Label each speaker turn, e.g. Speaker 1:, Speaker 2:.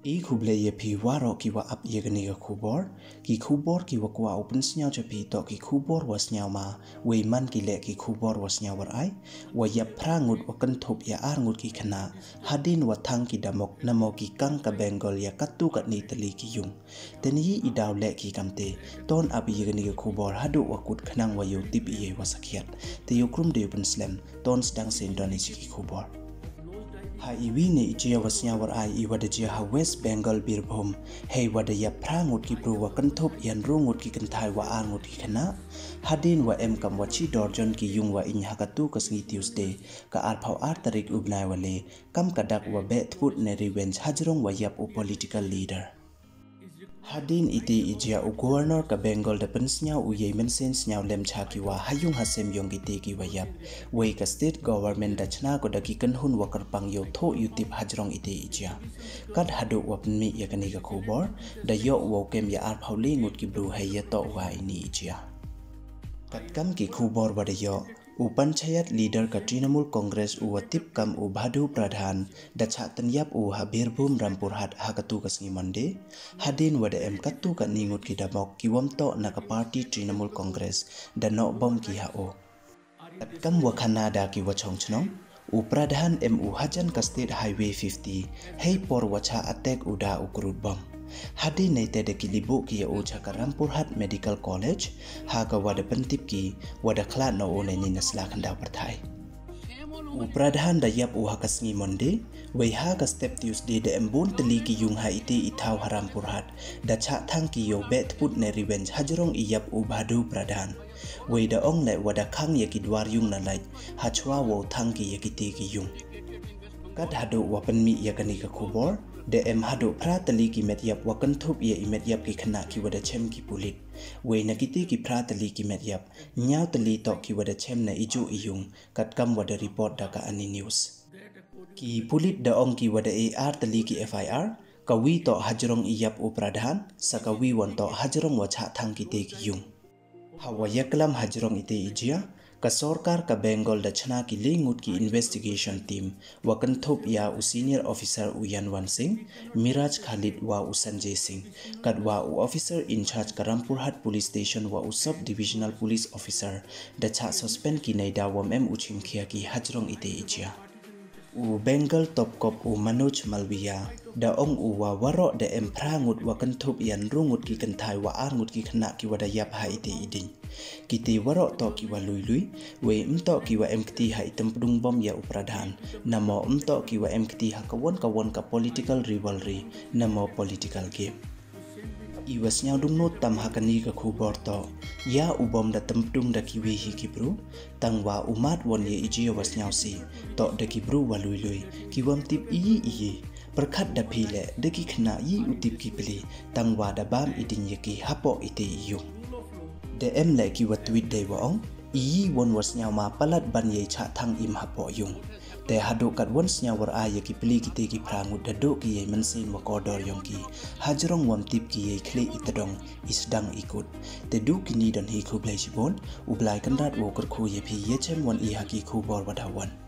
Speaker 1: I kuble ye pi waro ki wa ap ye gani ga kubor ki wa kwa open snyao cha pi to ki kubor was nyao ma we man ki le ki kubor was nyao war ai wa ya prangut wa kan thop ya arngut ki khana hadin wa thang ki damok namo ki kang ka bengal ya katu kat ni tali ki yung teni I daw le ki kamte ton ap ye gani ga kubor hadu wa kut khanang wa yo tip ye wa sakhiat te yo krum de open slam ton stang sen doni ki kubor ha iwi ne ichia wasnya war ai I wada jia ha West Bengal Birbhum hei wada ya prangut ki pru wa kan thop yan rungut ki kan thai wa angut ki khana hadin wa em kam wa chi dorjon ki yung wa in hakatu kasngi Tuesday ka ar phau ar tarik ubnai wale kam kadak wa be thput ne revenge hajrong wa yap u political leader hadin ite ijia u governor ka Bengal da pensnya u yemen sen snyau lem chaki wa hayung hasem yong gite ki wayap wei ka state government da chna ko da ki kan hun wakar pang yo tho yutip hajrong ite ijia kad hadu wa mi ya kani ka khobor da yo wo kem ya ar phauli ngut ki bru hay ya to wa ini ijia kat kam ki khobor wa da yo u panchayat leader ka Trinamool Congress u watip kam u bhadu pradhan da chatan yap u ha Birbhum Rampurhat hakatu kasngi mande hadin wada em katu ka ningut ki damok ki wamto na ka party Trinamool Congress da no bom ki ha o at kam wa Canada ki wa chongchnong u pradhan mu hajan ka state highway 50 hei por wacha attack u da u krut bom hadi nei te de kilibu ki o chaka Rampurhat Medical College ha ka wada pentip ki wada khla no o ne ni nasla khanda parthai u pradhan da yap u hakasngi monde wei ha ka step Tuesday de embun teli ki yung ha ite ithau Rampurhat da cha thang ki yo bet put ne revenge hajrong I yap u bhadu pradhan wei da ong le wada khang ye ki dwar yung na lai ha chwa wo thang ki ye ki te ki yung kad hadu wapan mi ya kani ka khubor de em hadu phra tali ki met yap wa kan thup ye met yap ki khana ki wada chem ki pulit we na kiti ki phra tali ki met yap nyaw tali to ki wada chem na iju iyung kat kam wada report da ka ani news ki pulit da ong ki wada ar tali ki FIR ka wi to hajrong iyap u pradhan saka wi won to hajrong wa cha thang ki te ki yung hawa yaklam hajrong ite ijia ka sarkar ka Bengal da chna ki lingut ki investigation team wa kan thop ya u senior officer u Yanwan Singh Miraj Khalid wa u Sanjay Singh kad wa u officer in charge ka Rampurhat police station wa u sub divisional police officer da cha suspend ki nei da wam u chim khia ki hajrong ite ijia u Bengal top cop u Manoj Malviya da ong u wa waro da em prangut wa kan thop yan rungut ki kan thai wa arngut ki khna ki wada yap ha ite iding kiti waro to ki wa lui we mto ki wa mkt ha itam pdung bom ya u pradhan namo mto ki wa mkt ha kawon ka political rivalry namo political game iwas nyau dung not tam hakani ka khubor to ya ubom da tampdung da ki we hi ki bru tangwa umat won ye iji was nyau si to da ki bru wa lui ki wam tip i perkhat da phile da ki khna yi utip ki pli tangwa da bam iding ye ki hapo ite yu de em le ki wa tweet de wa ong i won was nyau ma palat ban ye cha thang im hapo yung te hadu kat won snya war a ye ki pli ki te ki prangu da do ki ye man sin wa kodor yong ki hajrong wam tip ki ye khle itadong isdang ikut te du ki ni dan hi khu blai sibon u blai kan rat wo kar khu ye phi ye chem won I ha ki khu bor wa dawan